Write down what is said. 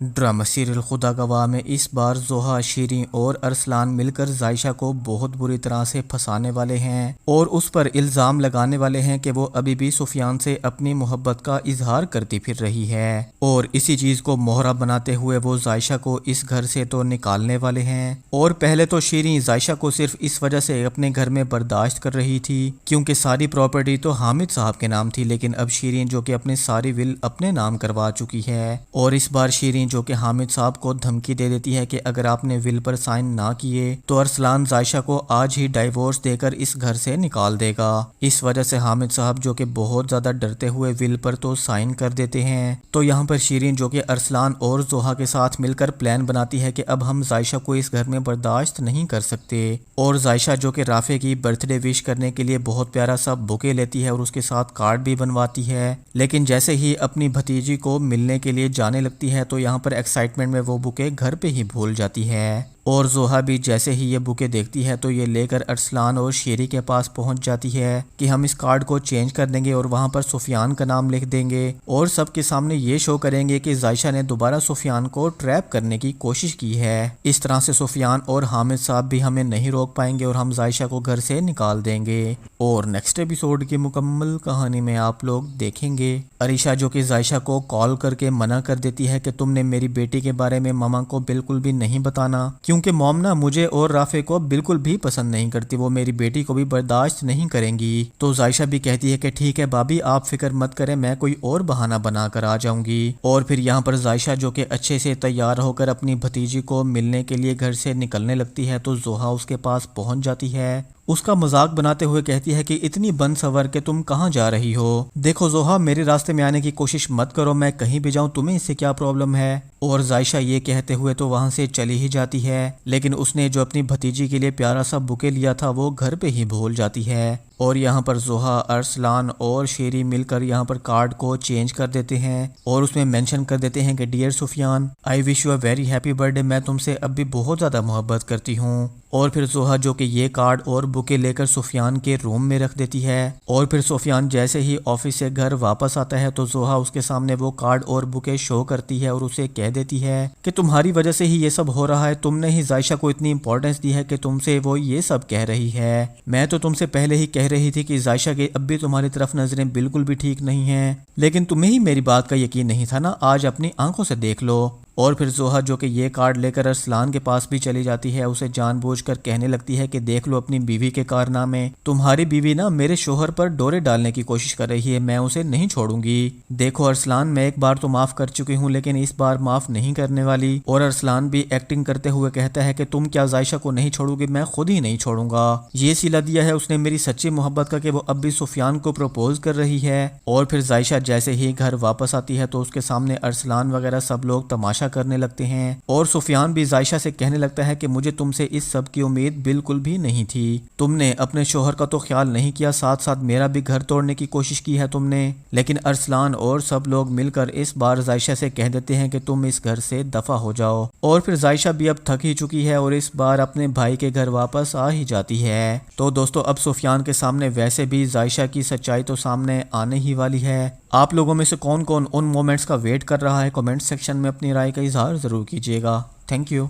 Drama serial खुदा गवाह में इस बार जोहा, शीरीं और अरसलान मिलकर जायशा को बहुत बुरी तरह से फंसाने वाले हैं और उस पर इल्ज़ाम लगाने वाले हैं कि वो अभी भी सुफियान से अपनी मोहब्बत का इजहार करती फिर रही है और इसी चीज़ को मोहरा बनाते हुए वो जायशा को इस घर से तो निकालने वाले हैं। और पहले तो शीरीं जायशा को सिर्फ इस वजह से अपने घर में बर्दाश्त कर रही थी क्योंकि सारी प्रॉपर्टी तो हामिद साहब के नाम थी, लेकिन अब शीरीं जो कि अपनी सारी विल अपने नाम करवा चुकी है और इस बार शीरीं जो कि हामिद साहब को धमकी दे देती है कि अगर आपने विल पर साइन ना किए तो अरसलान जायशा को आज ही डाइवोर्स देकर इस घर से निकाल देगा। इस वजह से हामिद साहब जो कि बहुत ज्यादा डरते हुए विल पर तो साइन कर देते हैं। तो यहाँ पर शीरीं जो कि अरसलान और जोहा के साथ मिलकर प्लान बनाती है कि अब हम जायशा को इस घर में बर्दाश्त नहीं कर सकते और जायशा जो कि राफे की बर्थडे विश करने के लिए बहुत प्यारा सा बुके लेती है और उसके साथ कार्ड भी बनवाती है, लेकिन जैसे ही अपनी भतीजी को मिलने के लिए जाने लगती है तो यहाँ पर एक्साइटमेंट में वो बुके घर पे ही भूल जाती है। और जोहा भी जैसे ही ये बुके देखती है तो ये लेकर अरसलान और शीरी के पास पहुंच जाती है कि हम इस कार्ड को चेंज कर देंगे और वहां पर सुफियान का नाम लिख देंगे और सबके सामने ये शो करेंगे कि जायशा ने दोबारा सुफियान को ट्रैप करने की कोशिश की है। इस तरह से सुफियान और हामिद साहब भी हमें नहीं रोक पाएंगे और हम जायशा को घर से निकाल देंगे। और नेक्स्ट एपिसोड की मुकम्मल कहानी में आप लोग देखेंगे अरीशा जो कि जायशा को कॉल करके मना कर देती है कि तुमने मेरी बेटी के बारे में मामा को बिल्कुल भी नहीं बताना क्योंकि मॉम ना मुझे और राफे को बिल्कुल भी पसंद नहीं करती, वो मेरी बेटी को भी बर्दाश्त नहीं करेंगी। तो जायशा भी कहती है कि ठीक है भाभी आप फिक्र मत करें, मैं कोई और बहाना बना कर आ जाऊंगी। और फिर यहाँ पर जायशा जो कि अच्छे से तैयार होकर अपनी भतीजी को मिलने के लिए घर से निकलने लगती है तो जोहा उसके पास पहुंच जाती है। उसका मजाक बनाते हुए कहती है कि इतनी बन सवर के तुम कहाँ जा रही हो, देखो जोहा मेरे रास्ते में आने की कोशिश मत करो, मैं कहीं भी जाऊं तुम्हें इससे क्या प्रॉब्लम है। और जायशा ये कहते हुए तो वहां से चली ही जाती है, लेकिन उसने जो अपनी भतीजी के लिए प्यारा सा बुके लिया था वो घर पे ही भूल जाती है। और यहाँ पर जोहा, अरसलान और शेरी मिलकर यहाँ पर कार्ड को चेंज कर देते हैं और उसमें मेंशन कर देते हैं कि dear Sufiyan I wish you a very happy birthday, मैं तुमसे अब भी बहुत ज़्यादा मोहब्बत करती हूँ। और फिर जोहा जो कि ये कार्ड और बुके लेकर सुफियान के रूम में रख देती है और फिर सुफियान जैसे ही ऑफिस से घर वापस आता है तो जोहा उसके सामने वो कार्ड और बुके शो करती है और उसे कह देती है कि तुम्हारी वजह से ही ये सब हो रहा है, तुमने ही जायशा को इतनी इंपॉर्टेंस दी है कि तुमसे वो ये सब कह रही है। मैं तो तुमसे पहले ही कह रही थी कि जायशा की अब भी तुम्हारी तरफ नजरें बिल्कुल भी ठीक नहीं हैं, लेकिन तुम्हें ही मेरी बात का यकीन नहीं था ना, आज अपनी आंखों से देख लो। और फिर जोहा जो कि ये कार्ड लेकर अरसलान के पास भी चली जाती है, उसे जानबूझकर कहने लगती है कि देख लो अपनी बीवी के कारनामे, तुम्हारी बीवी ना मेरे शोहर पर डोरे डालने की कोशिश कर रही है, मैं उसे नहीं छोड़ूंगी। देखो अरसलान मैं एक बार तो माफ कर चुकी हूँ लेकिन इस बार माफ नहीं करने वाली। और अरसलान भी एक्टिंग करते हुए कहता है कि तुम क्या जायशा को नहीं छोड़ोगे, मैं खुद ही नहीं छोड़ूंगा। ये सिला दिया है उसने मेरी सच्ची मोहब्बत का कि वो अब भी सुफियान को प्रपोज कर रही है। और फिर जायशा जैसे ही घर वापस आती है तो उसके सामने अरसलान वगैरह सब लोग तमाशा करने लगते हैं और सुफियान भी जायशा से कहने लगता है कि मुझे तुमसे इस सब की उम्मीद बिल्कुल भी नहीं थी, तुमने अपने शोहर का तो ख्याल नहीं किया, साथ साथ मेरा भी घर तोड़ने की कोशिश की है तुमने। लेकिन अरसलान और सब लोग मिलकर इस बार जायशा से कह देते हैं कि तुम इस घर से दफा हो जाओ। और फिर जायशा भी अब थक ही चुकी है और इस बार अपने भाई के घर वापस आ ही जाती है। तो दोस्तों अब सुफियान के सामने वैसे भी जायशा की सच्चाई तो सामने आने ही वाली है। आप लोगों में से कौन कौन उन मोमेंट्स का वेट कर रहा है, कमेंट सेक्शन में अपनी राय का इजहार जरूर कीजिएगा। Thank you.